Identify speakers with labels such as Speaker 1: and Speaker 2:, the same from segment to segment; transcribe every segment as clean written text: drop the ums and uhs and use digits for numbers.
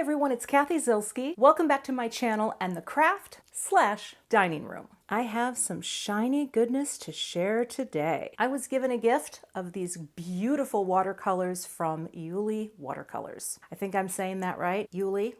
Speaker 1: everyone, it's Cathy Zielske. Welcome back to my channel and the craft/dining room. I have some shiny goodness to share today. I was given a gift of these beautiful watercolors from Iuile Watercolors. I think I'm saying that right, Iuile?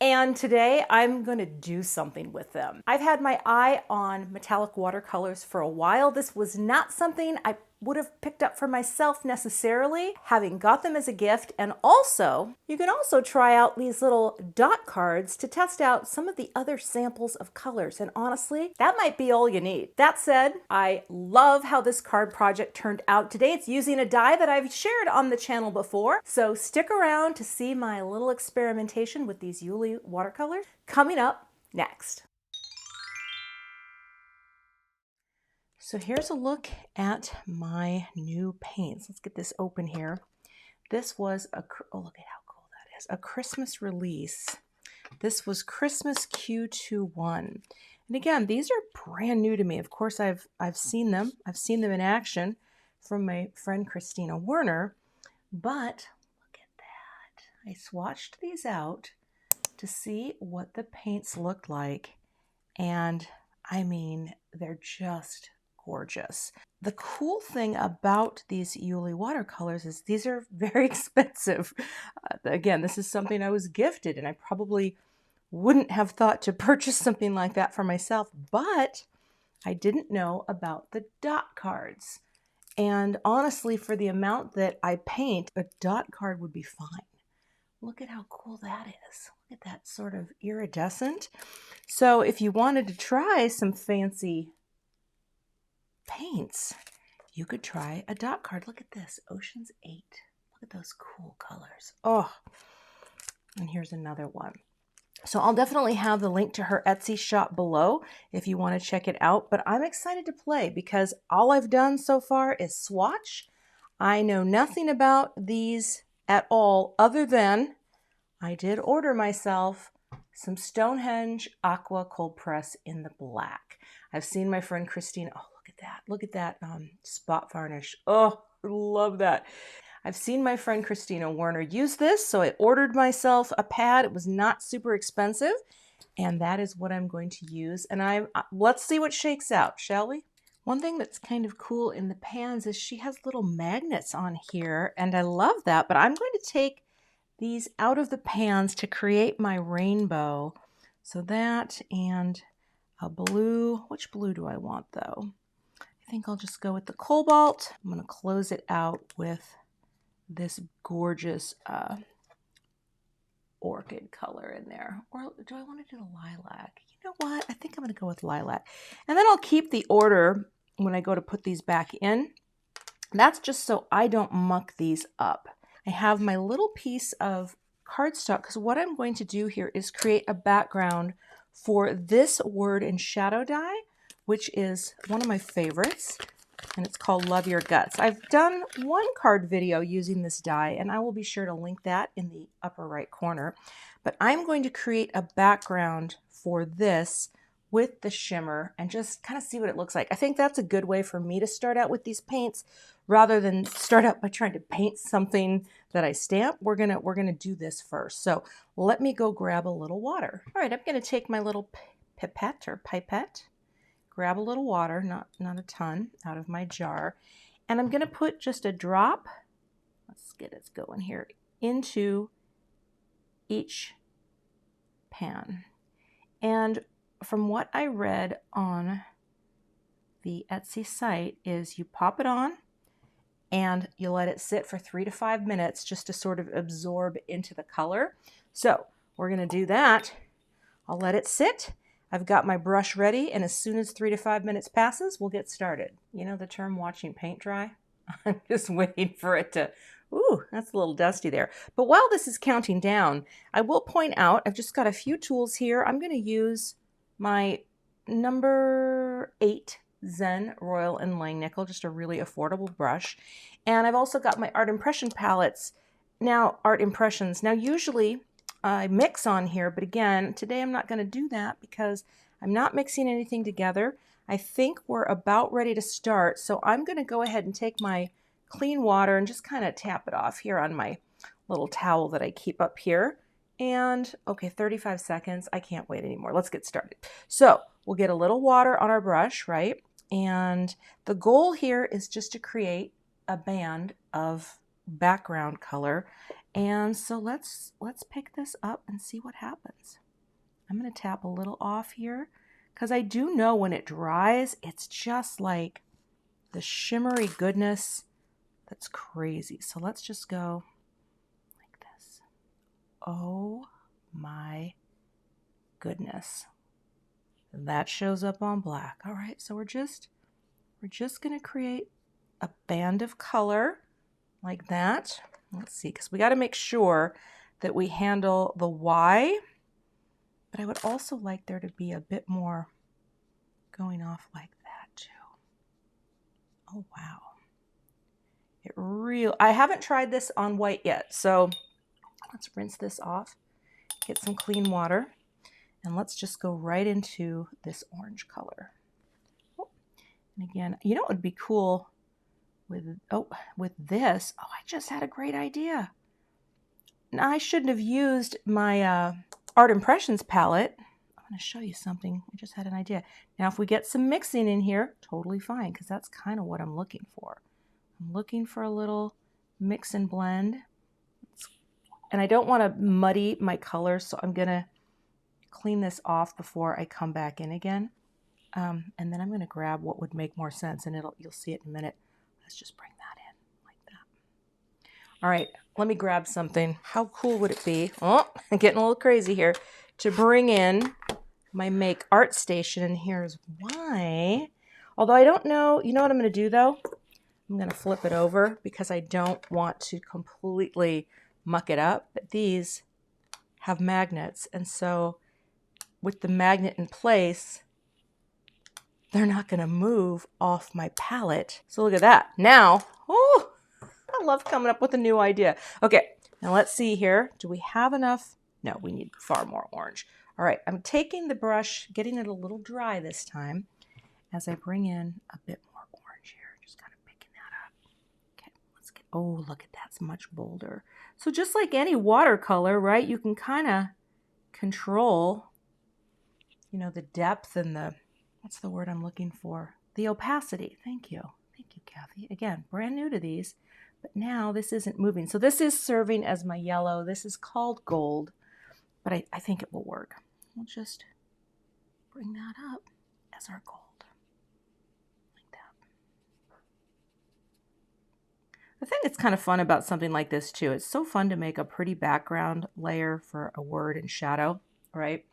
Speaker 1: And today I'm going to do something with them. I've had my eye on metallic watercolors for a while. This was not something I would have picked up for myself necessarily, having got them as a gift. And also, you can also try out these little dot cards to test out some of the other samples of colors. And honestly, that might be all you need. That said, I love how this card project turned out today. It's using a die that I've shared on the channel before. So stick around to see my little experimentation with these Iuile watercolors coming up next. So here's a look at my new paints. Let's get this open here. This was oh, look at how cool that is. A Christmas release. This was Christmas Q21. And again, these are brand new to me. Of course, I've seen them. I've seen them in action from my friend Christina Werner. But look at that. I swatched these out to see what the paints looked like. And I mean, they're just gorgeous. The cool thing about these Iuile watercolors is these are very expensive. Again, this is something I was gifted, and I probably wouldn't have thought to purchase something like that for myself, but I didn't know about the dot cards. And honestly, for the amount that I paint, a dot card would be fine. Look at how cool that is. Look at that sort of iridescent. So if you wanted to try some fancy paints, you could try a dot card. Look at this, Ocean's 8. Look at those cool colors. Oh, and here's another one. So I'll definitely have the link to her Etsy shop below if you want to check it out. But I'm excited to play because all I've done so far is swatch. I know nothing about these at all other than I did order myself some Stonehenge Aqua cold press in the black. I've seen my friend Christina. Oh, look at that spot varnish. Oh, I love that. I've seen my friend Christina Werner use this, so I ordered myself a pad. It was not super expensive, and that is what I'm going to use. And let's see what shakes out, shall we? One thing that's kind of cool in the pans is she has little magnets on here, and I love that, but I'm going to take these out of the pans to create my rainbow. So that and a blue. Which blue do I want though? I think I'll just go with the cobalt. I'm going to close it out with this gorgeous orchid color in there. Or do I want to do the lilac? You know what? I think I'm going to go with lilac. And then I'll keep the order when I go to put these back in. That's just so I don't muck these up. I have my little piece of cardstock because what I'm going to do here is create a background for this word in shadow die, which is one of my favorites, and it's called Love Your Guts. I've done one card video using this die, and I will be sure to link that in the upper right corner. But I'm going to create a background for this with the shimmer and just kind of see what it looks like. I think that's a good way for me to start out with these paints rather than start out by trying to paint something that I stamp. We're gonna do this first. So let me go grab a little water. All right, I'm gonna take my little pipette or pipette, grab a little water, not a ton, out of my jar. And I'm going to put just a drop, let's get it going here, into each pan. And from what I read on the Etsy site is you pop it on and you let it sit for 3 to 5 minutes just to sort of absorb into the color. So we're going to do that. I'll let it sit. I've got my brush ready, and as soon as 3 to 5 minutes passes, we'll get started. You know the term watching paint dry? I'm just waiting for it to, ooh, that's a little dusty there. But while this is counting down, I will point out, I've just got a few tools here. I'm going to use my number 8 Zen Royal and Langnickel, just a really affordable brush. And I've also got my art impression palettes. Now, art impressions. Now, usually I mix on here, but again, today I'm not going to do that because I'm not mixing anything together. I think we're about ready to start, so I'm going to go ahead and take my clean water and just kind of tap it off here on my little towel that I keep up here. And okay, 35 seconds. I can't wait anymore. Let's get started. So we'll get a little water on our brush, right? And the goal here is just to create a band of background color. And so let's pick this up and see what happens. I'm going to tap a little off here because I do know when it dries, it's just like the shimmery goodness that's crazy. So let's just go like this. Oh my goodness. That shows up on black. All right, so we're just going to create a band of color like that. Let's see, because we got to make sure that we handle the Y, but I would also like there to be a bit more going off like that too. Oh, wow. I haven't tried this on white yet, so let's rinse this off, get some clean water, and let's just go right into this orange color. Oh, and again, you know what would be cool with this? Oh, I just had a great idea. Now, I shouldn't have used my Art Impressions palette. I'm going to show you something. I just had an idea. Now, if we get some mixing in here, totally fine, because that's kind of what I'm looking for. I'm looking for a little mix and blend. And I don't want to muddy my colors, so I'm going to clean this off before I come back in again. And then I'm going to grab what would make more sense, and you'll see it in a minute. Let's just bring that in like that. All right, let me grab something. How cool would it be? Oh, I'm getting a little crazy here. To bring in my Make Art Station, and here's why. Although I don't know, you know what I'm going to do though? I'm going to flip it over because I don't want to completely muck it up. But these have magnets, and so with the magnet in place, they're not going to move off my palette. So look at that. Now, oh, I love coming up with a new idea. Okay, now let's see here. Do we have enough? No, we need far more orange. All right, I'm taking the brush, getting it a little dry this time as I bring in a bit more orange here. Just kind of picking that up. Okay, let's get, oh, look at that. It's much bolder. So just like any watercolor, right, you can kind of control, you know, the depth and the, what's the word I'm looking for? The opacity. Thank you. Thank you, Cathy. Again, brand new to these, but now this isn't moving. So this is serving as my yellow. This is called gold, but I think it will work. We'll just bring that up as our gold. Like that. I think it's kind of fun about something like this too. It's so fun to make a pretty background layer for a word and shadow, right?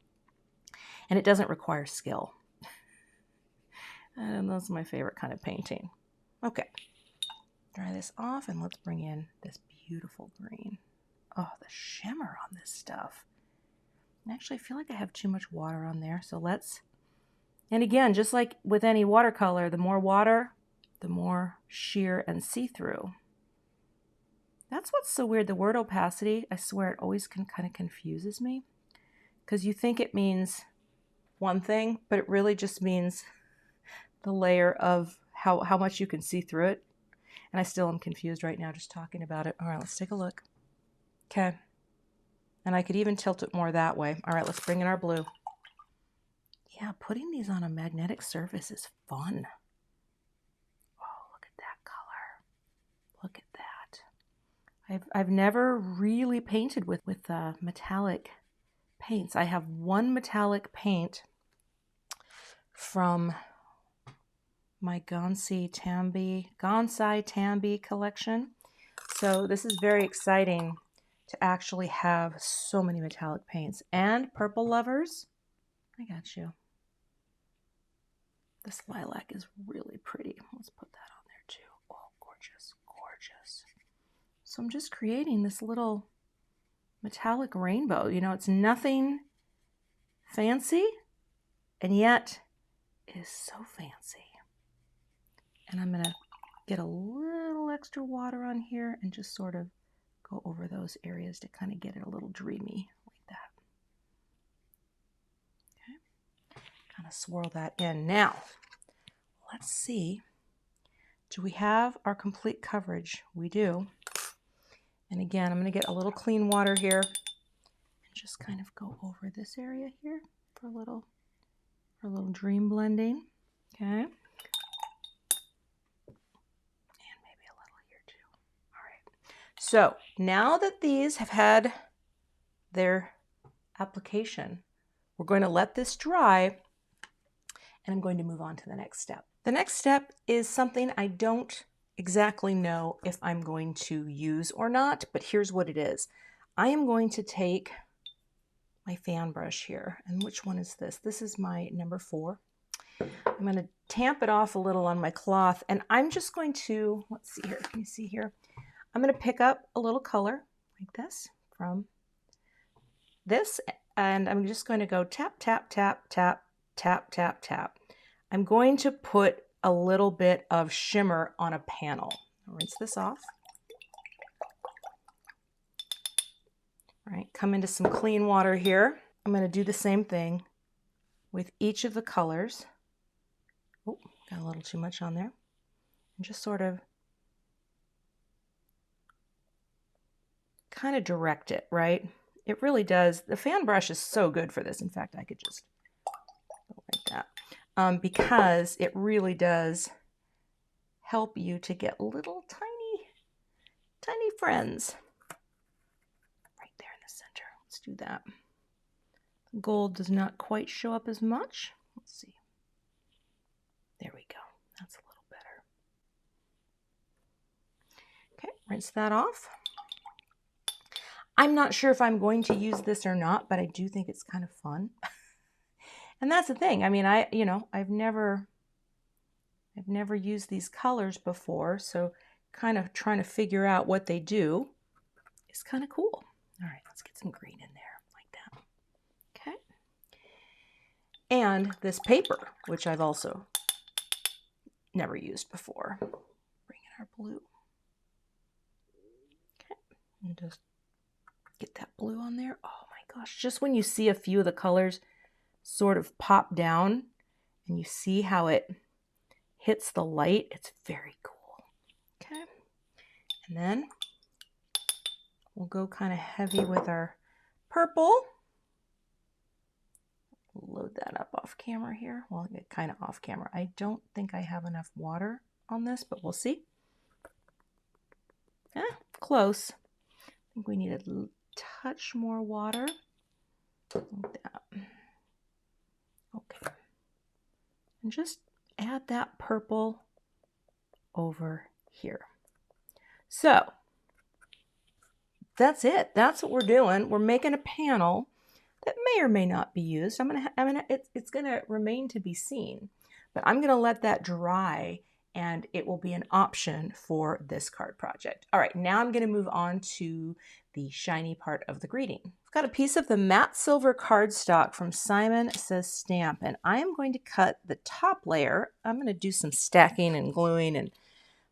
Speaker 1: And it doesn't require skill. And that's my favorite kind of painting. Okay, dry this off and let's bring in this beautiful green. Oh, the shimmer on this stuff. And actually, I feel like I have too much water on there. So let's, and again, just like with any watercolor, the more water, the more sheer and see-through. That's what's so weird. The word opacity, I swear it always kind of confuses me. Because you think it means one thing, but it really just means the layer of how much you can see through it. And I still am confused right now just talking about it. All right, let's take a look. Okay. And I could even tilt it more that way. All right, let's bring in our blue. Yeah, putting these on a magnetic surface is fun. Oh, look at that color. Look at that. I've never really painted with metallic paints. I have one metallic paint from my Gansai Tambi collection. So this is very exciting to actually have so many metallic paints. And purple lovers, I got you. This lilac is really pretty. Let's put that on there too. Oh, gorgeous, gorgeous. So I'm just creating this little metallic rainbow. You know, it's nothing fancy, and yet it is so fancy. And I'm going to get a little extra water on here and just sort of go over those areas to kind of get it a little dreamy like that. Okay. Kind of swirl that in. Now, let's see. Do we have our complete coverage? We do. And again, I'm going to get a little clean water here and just kind of go over this area here for a little dream blending. Okay. And maybe a little here too. All right. So now that these have had their application, we're going to let this dry, and I'm going to move on to the next step. The next step is something I don't exactly know if I'm going to use or not, but here's what it is. I am going to take my fan brush here, and which one is this? This is my number 4. I'm going to tamp it off a little on my cloth, and I'm just going to, let's see here, can you see here? I'm going to pick up a little color like this from this, and I'm just going to go tap, tap, tap, tap, tap, tap, tap. I'm going to put a little bit of shimmer on a panel. I'll rinse this off. All right, come into some clean water here. I'm going to do the same thing with each of the colors. Oh, got a little too much on there. And just sort of kind of direct it, right? It really does. The fan brush is so good for this. In fact, I could just go like that because it really does help you to get little tiny friends right there in the center. Let's do that. The gold does not quite show up as much. Let's see. There we go. That's a little better. Okay, rinse that off. I'm not sure if I'm going to use this or not, but I do think it's kind of fun. And that's the thing. I mean, I've never used these colors before, so kind of trying to figure out what they do is kind of cool. All right, let's get some green in there like that. Okay. And this paper, which I've also never used before. Bring in our blue. Okay, and just get that blue on there. Oh my gosh, just when you see a few of the colors sort of pop down and you see how it hits the light, it's very cool. Okay, and then we'll go kind of heavy with our purple. Load that up off camera here. Well, kind of off camera. I don't think I have enough water on this, but we'll see. Close. I think we need a touch more water. Like that. Okay. And just add that purple over here. So that's it. That's what we're doing. We're making a panel that may or may not be used. It's gonna remain to be seen, but I'm gonna let that dry and it will be an option for this card project. All right, now I'm gonna move on to the shiny part of the greeting. I've got a piece of the matte silver cardstock from Simon Says Stamp, and I am going to cut the top layer. I'm gonna do some stacking and gluing,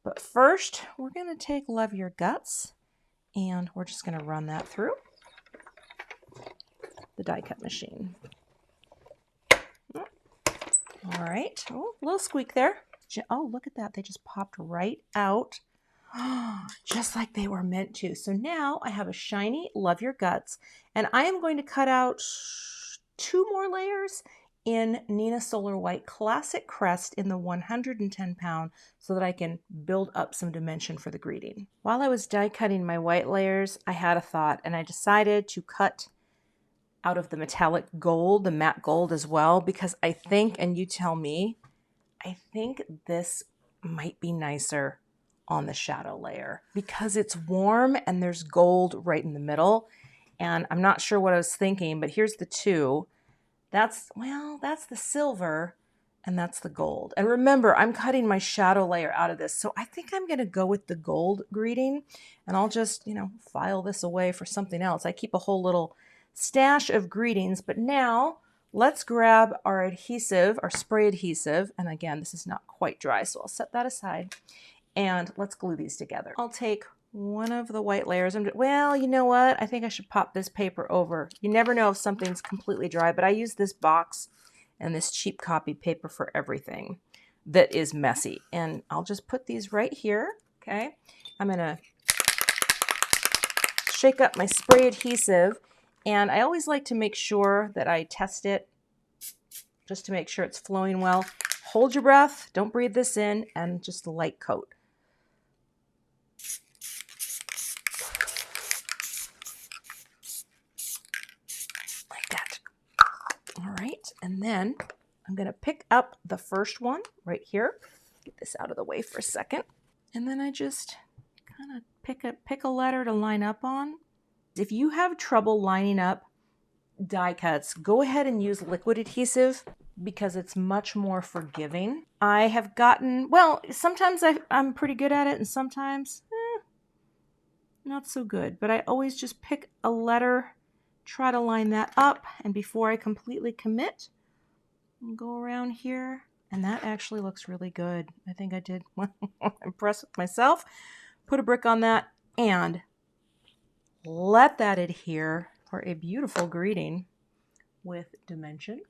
Speaker 1: but first we're gonna take Love Your Guts and we're just gonna run that through the die cut machine. All right, oh, a little squeak there. Oh, look at that, they just popped right out, just like they were meant to. So now I have a shiny Love Your Guts, and I am going to cut out 2 more layers in Neenah Solar White Classic Crest in the 110 pound so that I can build up some dimension for the greeting. While I was die cutting my white layers, I had a thought, and I decided to cut out of the metallic gold, the matte gold as well, because I think, and you tell me, I think this might be nicer on the shadow layer because it's warm and there's gold right in the middle. And I'm not sure what I was thinking, but here's the 2. That's the silver and that's the gold. And remember, I'm cutting my shadow layer out of this. So I think I'm gonna go with the gold greeting, and I'll just, file this away for something else. I keep a whole little stash of greetings, but now let's grab our adhesive, our spray adhesive. And again, this is not quite dry, so I'll set that aside and let's glue these together. I'll take one of the white layers. Well, you know what? I think I should pop this paper over. You never know if something's completely dry, but I use this box and this cheap copy paper for everything that is messy. And I'll just put these right here, okay? I'm gonna shake up my spray adhesive, And I always like to make sure that I test it just to make sure it's flowing well. Hold your breath, don't breathe this in, and just a light coat. Like that. All right, and then I'm gonna pick up the first one right here. Get this out of the way for a second. And then I just kind of pick a letter to line up on. If you have trouble lining up die cuts, go ahead and use liquid adhesive because it's much more forgiving. I have gotten, well, sometimes I'm pretty good at it and sometimes not so good, but I always just pick a letter, try to line that up, and before I completely commit, go around here, and that actually looks really good. I think I did well, impressed with myself. Put a brick on that and let that adhere for a beautiful greeting with dimension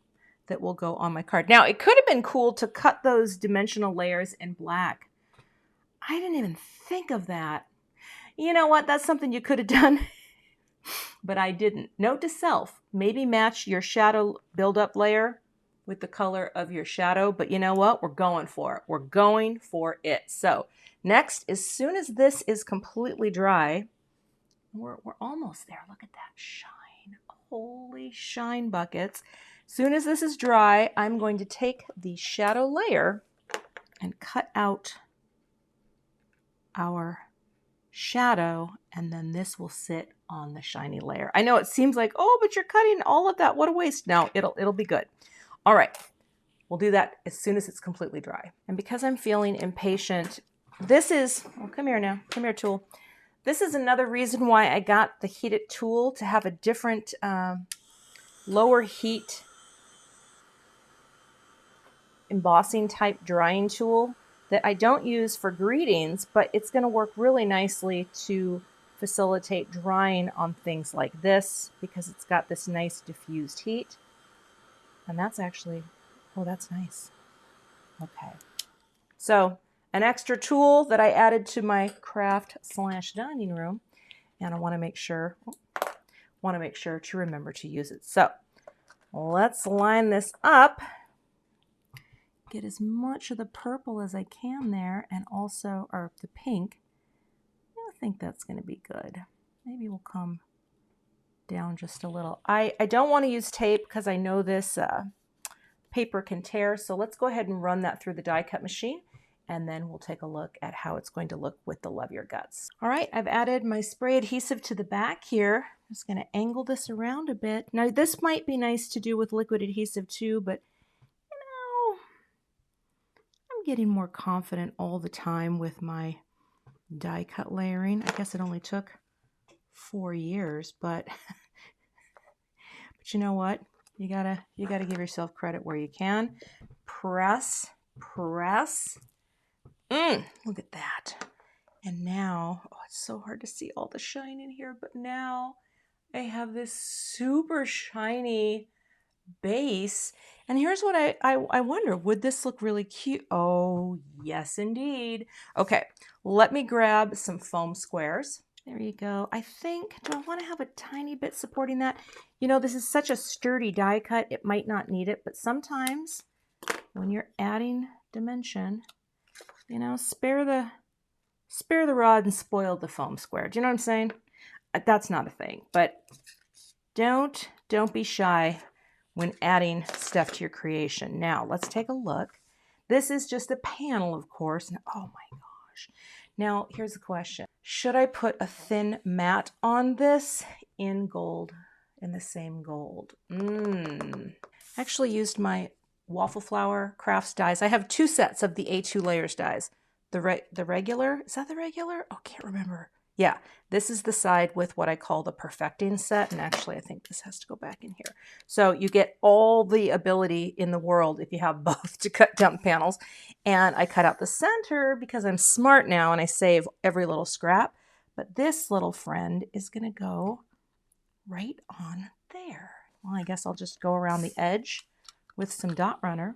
Speaker 1: that will go on my card. Now, it could have been cool to cut those dimensional layers in black. I didn't even think of that. You know what? That's something you could have done, but I didn't. Note to self, maybe match your shadow buildup layer with the color of your shadow, but you know what? We're going for it. We're going for it. So next, as soon as this is completely dry, we're almost there. Look at that shine. Holy shine buckets. As soon as this is dry, I'm going to take the shadow layer and cut out our shadow, and then this will sit on the shiny layer. I know it seems like, oh, but you're cutting all of that. What a waste. No, it'll be good. All right. We'll do that as soon as it's completely dry. And because I'm feeling impatient, this is, oh, come here now. Come here, tool. This is another reason why I got the heated tool, to have a different lower heat embossing type drying tool that I don't use for greetings, but it's going to work really nicely to facilitate drying on things like this because it's got this nice diffused heat. And that's actually, oh, that's nice. Okay. So an extra tool that I added to my craft/dining room, and I want to make sure to remember to use it. So let's line this up. Get as much of the purple as I can there, and also, or the pink. I think that's going to be good. Maybe we'll come down just a little. I don't want to use tape because I know this paper can tear, so let's go ahead and run that through the die cut machine, and then we'll take a look at how it's going to look with the Love Your Guts. All right, I've added my spray adhesive to the back here. I'm just going to angle this around a bit. Now, this might be nice to do with liquid adhesive too, but getting more confident all the time with my die cut layering. I guess it only took 4 years, but you know what? You gotta give yourself credit where you can. Press. Look at that. And now, oh, it's so hard to see all the shine in here, but now I have this super shiny base. And here's what I wonder, would this look really cute? Oh, yes, indeed. Okay, let me grab some foam squares. There you go. I think, do I want to have a tiny bit supporting that? You know, this is such a sturdy die cut, it might not need it, but sometimes when you're adding dimension, you know, spare the rod and spoil the foam square. Do you know what I'm saying? That's not a thing, but don't be shy when adding stuff to your creation. Now, let's take a look. This is just a panel, of course. And, oh my gosh. Now, here's the question. Should I put a thin matte on this in gold, in the same gold? I actually used my Waffle Flower Crafts dies. I have 2 sets of the A2 layers dies. The regular, is that the regular? Oh, can't remember. Yeah, this is the side with what I call the perfecting set. And actually, I think this has to go back in here. So you get all the ability in the world if you have both to cut down panels. And I cut out the center because I'm smart now and I save every little scrap. But this little friend is going to go right on there. Well, I guess I'll just go around the edge with some dot runner.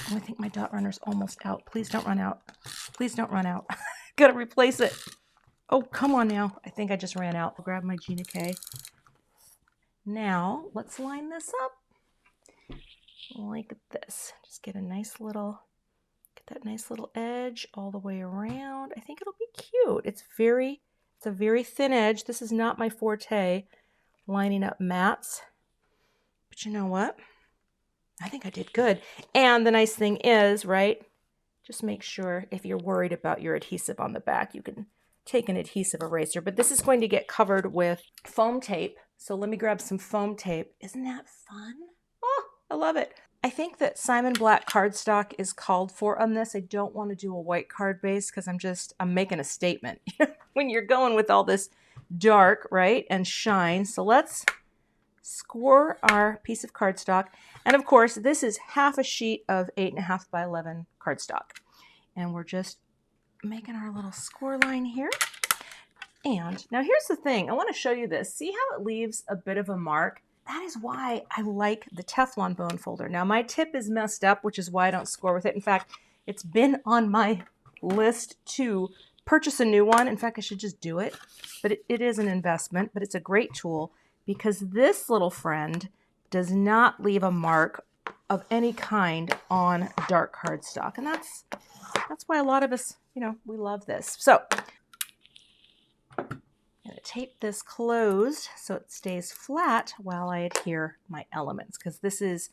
Speaker 1: Oh, I think my dot runner's almost out. Please don't run out. Please don't run out. Gotta replace it. Oh, come on now. I think I just ran out. I'll grab my Gina K. Now, let's line this up like this. Just get a nice little, get that nice little edge all the way around. I think it'll be cute. It's a very thin edge. This is not my forte, lining up mats. But you know what? I think I did good. And the nice thing is, right, just make sure if you're worried about your adhesive on the back, you can take an adhesive eraser. But this is going to get covered with foam tape. So let me grab some foam tape. Isn't that fun? Oh, I love it. I think that Simon Black cardstock is called for on this. I don't want to do a white card base because I'm making a statement. When you're going with all this dark, right, and shine. So let's score our piece of cardstock. And of course, this is half a sheet of 8.5 by 11 cardstock. And we're just making our little score line here. And now here's the thing. I want to show you this. See how it leaves a bit of a mark? That is why I like the Teflon bone folder. Now my tip is messed up, which is why I don't score with it. In fact, it's been on my list to purchase a new one. In fact, I should just do it. But it is an investment, but it's a great tool because this little friend does not leave a mark of any kind on dark cardstock. And that's why a lot of us, we love this. So I'm going to tape this closed so it stays flat while I adhere my elements, because this is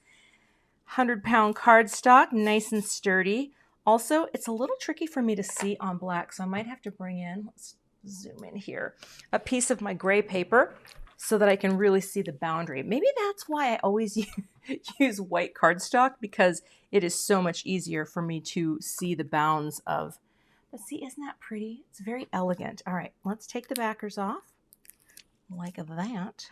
Speaker 1: 100-pound cardstock, nice and sturdy. Also, it's a little tricky for me to see on black, so I might have to bring in, let's zoom in here, a piece of my gray paper so that I can really see the boundary. Maybe that's why I always use white cardstock, because it is so much easier for me to see the bounds of. But see, isn't that pretty? It's very elegant. All right, let's take the backers off like that.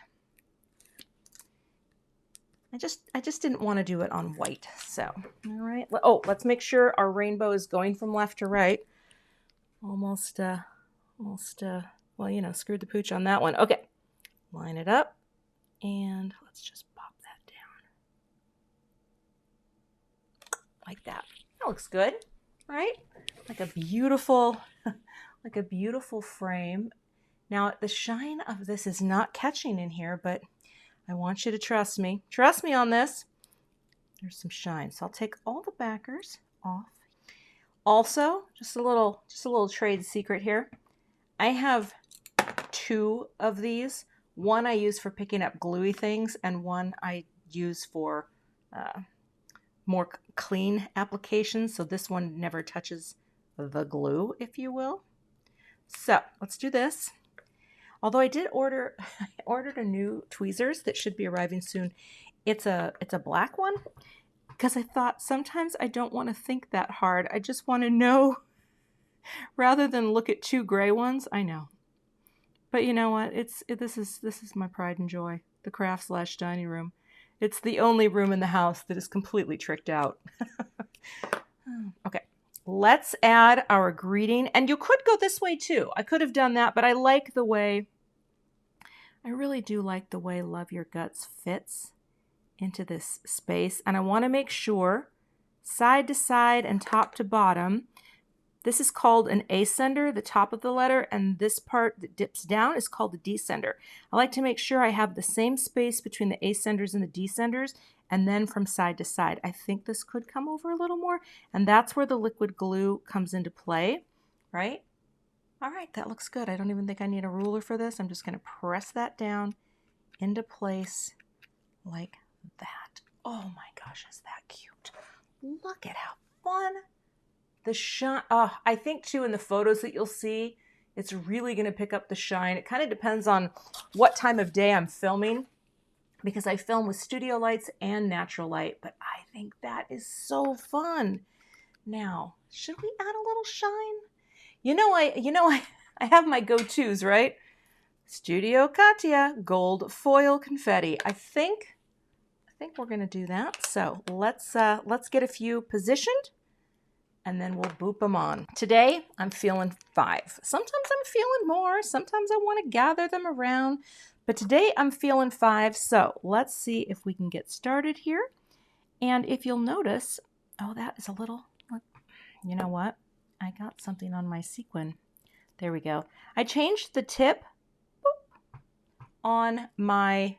Speaker 1: I just didn't want to do it on white. So, all right. Oh, let's make sure our rainbow is going from left to right. Almost, well, screwed the pooch on that one. Okay, line it up, and let's just pop that down like that. That looks good, right? Like a beautiful frame. Now, the shine of this is not catching in here, but I want you to trust me. Trust me on this. There's some shine. So I'll take all the backers off. Also, just a little trade secret here. I have 2 of these. One I use for picking up gluey things, and one I use for more clean applications. So this one never touches the glue, if you will. So let's do this. Although I did ordered a new tweezers that should be arriving soon. It's a black one, because I thought sometimes I don't want to think that hard. I just want to know rather than look at 2 gray ones. I know. But you know what? This is my pride and joy. The craft / dining room. It's the only room in the house that is completely tricked out. Okay. Let's add our greeting, and you could go this way too. I could have done that, but I really do like the way Love Your Guts fits into this space. And I want to make sure side to side and top to bottom, this is called an ascender, the top of the letter, and this part that dips down is called the descender. I like to make sure I have the same space between the ascenders and the descenders, and then from side to side. I think this could come over a little more, and that's where the liquid glue comes into play, right? All right, that looks good. I don't even think I need a ruler for this. I'm just going to press that down into place like that. Oh my gosh, is that cute? Look at how fun. The shine, I think too in the photos that you'll see, it's really going to pick up the shine. It kind of depends on what time of day I'm filming, because I film with studio lights and natural light, but I think that is so fun. Now, should we add a little shine? I have my go-tos, right? Studio Katia, gold foil confetti. I think we're going to do that. So let's get a few positioned, and then we'll boop them on. Today, I'm feeling 5. Sometimes I'm feeling more. Sometimes I want to gather them around. But today, I'm feeling 5. So let's see if we can get started here. And if you'll notice, oh, that is a little, you know what? I got something on my sequin There we go. I changed the tip on my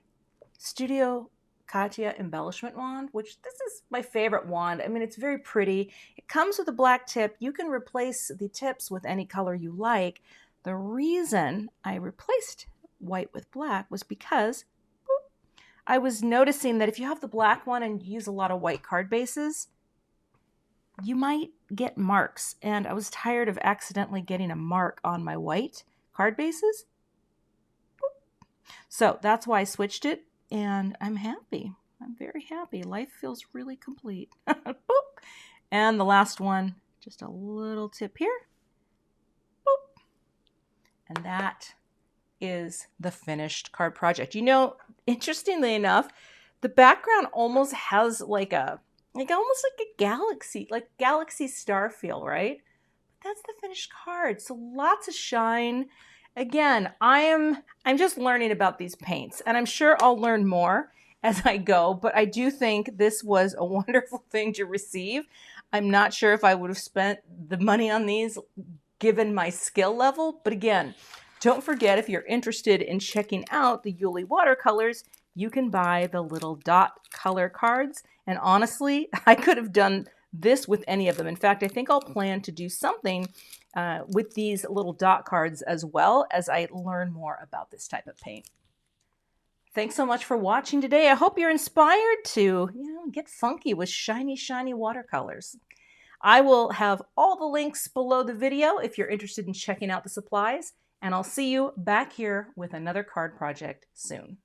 Speaker 1: Studio Katia Embellishment Wand, which this is my favorite wand. I mean, it's very pretty. It comes with a black tip. You can replace the tips with any color you like. The reason I replaced white with black was because I was noticing that if you have the black one and use a lot of white card bases, you might get marks. And I was tired of accidentally getting a mark on my white card bases. So that's why I switched it, and I'm happy. I'm very happy. Life feels really complete. Boop. And the last one, just a little tip here. Boop. And that is the finished card project. You know, interestingly enough, the background almost has like almost like a galaxy star feel, right? But that's the finished card. So lots of shine. Again, I'm just learning about these paints, and I'm sure I'll learn more as I go, but I do think this was a wonderful thing to receive. I'm not sure if I would have spent the money on these given my skill level, but again, don't forget, if you're interested in checking out the Iuile Watercolors, you can buy the little dot color cards, and honestly, I could have done this with any of them. In fact, I think I'll plan to do something with these little dot cards as well as I learn more about this type of paint. Thanks so much for watching today. I hope you're inspired to, get funky with shiny, shiny watercolors. I will have all the links below the video if you're interested in checking out the supplies, and I'll see you back here with another card project soon.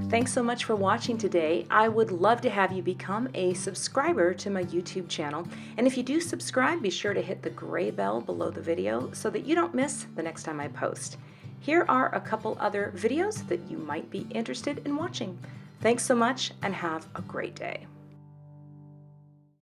Speaker 1: Thanks so much for watching today. I would love to have you become a subscriber to my YouTube channel. And if you do subscribe, be sure to hit the gray bell below the video so that you don't miss the next time I post. Here are a couple other videos that you might be interested in watching. Thanks so much and have a great day.